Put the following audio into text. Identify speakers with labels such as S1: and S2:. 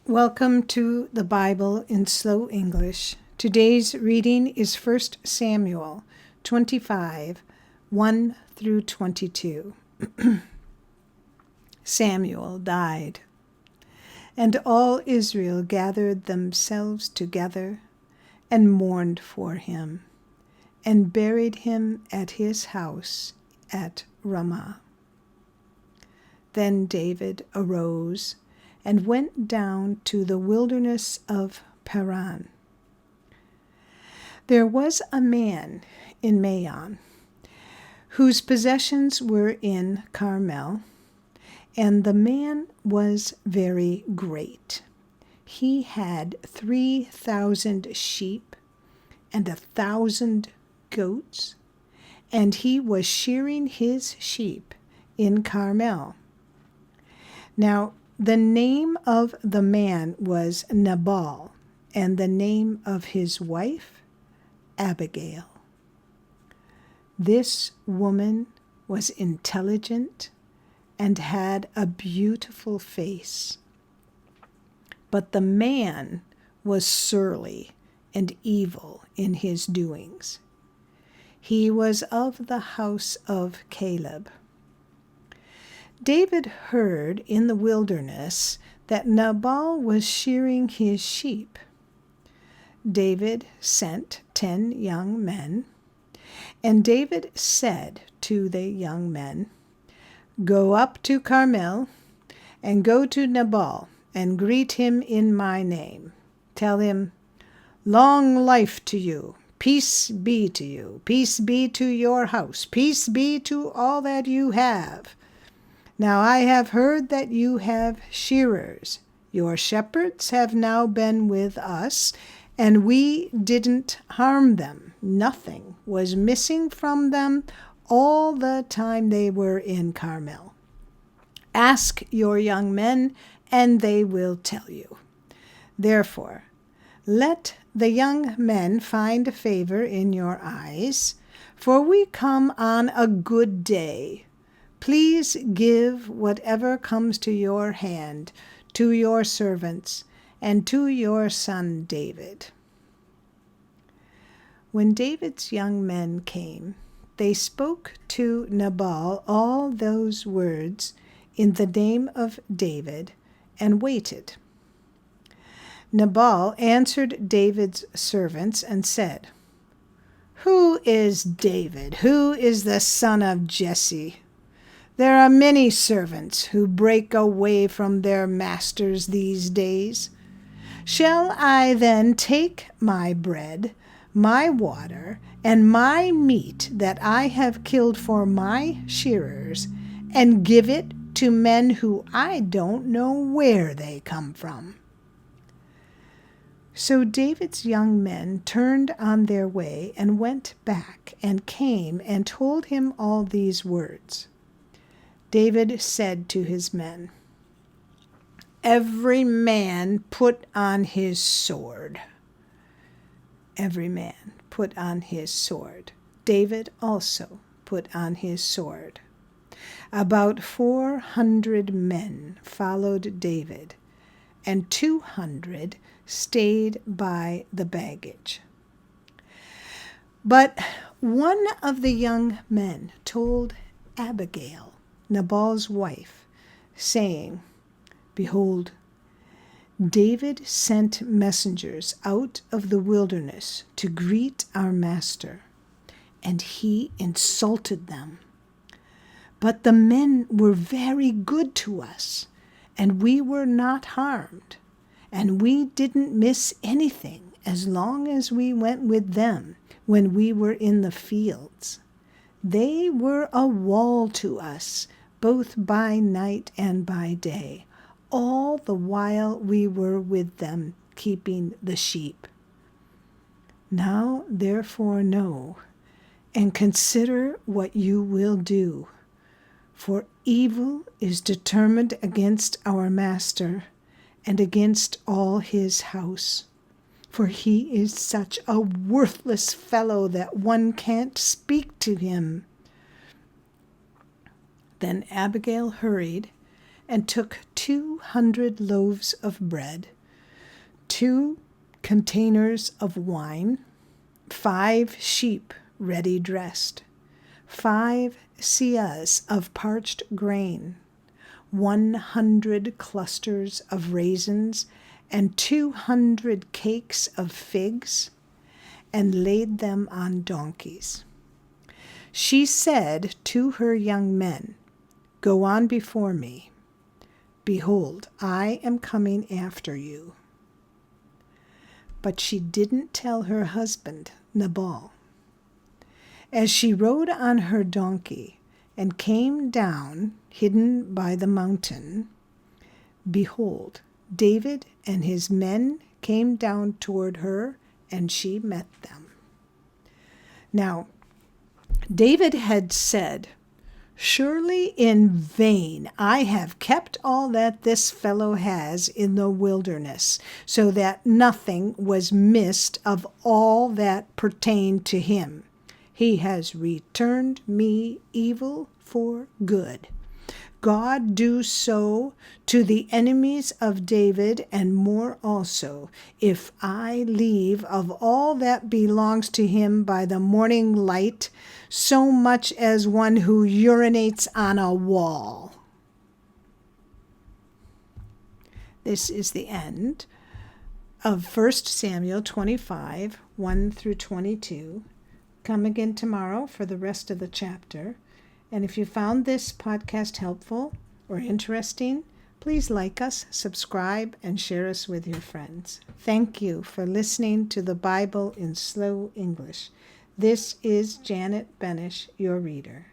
S1: Welcome to the Bible in Slow English. Today's reading is 1 Samuel 25, 1 through 22. Samuel died, and all Israel gathered themselves together and mourned for him, and buried him at his house at Ramah. Then David arose and went down to the wilderness of Paran. There was a man in Maon, whose possessions were in Carmel, and the man was very great. He had 3,000 sheep and 1,000 goats, and he was shearing his sheep in Carmel. Now, the name of the man was Nabal, and the name of his wife, Abigail. This woman was intelligent and had a beautiful face. But the man was surly and evil in his doings. He was of the house of Caleb. David heard in the wilderness that Nabal was shearing his sheep. David sent 10 young men, and David said to the young men, "Go up to Carmel, and go to Nabal, and greet him in my name. Tell him, 'Long life to you, peace be to you, peace be to your house, peace be to all that you have. Now I have heard that you have shearers. Your shepherds have now been with us, and we didn't harm them. Nothing was missing from them all the time they were in Carmel. Ask your young men, and they will tell you. Therefore, let the young men find favor in your eyes, for we come on a good day. Please give whatever comes to your hand to your servants and to your son David." When David's young men came, they spoke to Nabal all those words in the name of David and waited. Nabal answered David's servants and said, "Who is David? Who is the son of Jesse? There are many servants who break away from their masters these days. Shall I then take my bread, my water, and my meat that I have killed for my shearers, and give it to men who I don't know where they come from?" So David's young men turned on their way and went back and came and told him all these words. David said to his men, "Every man put on his sword." Every man put on his sword. David also put on his sword. About 400 men followed David, and 200 stayed by the baggage. But one of the young men told Abigail, Nabal's wife, saying, "Behold, David sent messengers out of the wilderness to greet our master, and he insulted them. But the men were very good to us, and we were not harmed, and we didn't miss anything as long as we went with them when we were in the fields. They were a wall to us, both by night and by day, all the while we were with them keeping the sheep. Now therefore know, and consider what you will do, for evil is determined against our master and against all his house, for he is such a worthless fellow that one can't speak to him." Then Abigail hurried and took 200 loaves of bread, 2 containers of wine, 5 sheep ready dressed, 5 seahs of parched grain, 100 clusters of raisins, and 200 cakes of figs, and laid them on donkeys. She said to her young men, "Go on before me. Behold, I am coming after you." But she didn't tell her husband, Nabal. As she rode on her donkey and came down, hidden by the mountain, behold, David and his men came down toward her, and she met them. Now, David had said, "Surely in vain I have kept all that this fellow has in the wilderness, so that nothing was missed of all that pertained to him. He has returned me evil for good. God do so to the enemies of David, and more also, if I leave of all that belongs to him by the morning light, so much as one who urinates on a wall." This is the end of 1 Samuel 25, 1 through 22. Come again tomorrow for the rest of the chapter. And if you found this podcast helpful or interesting, please like us, subscribe, and share us with your friends. Thank you for listening to the Bible in Slow English. This is Janet Benish, your reader.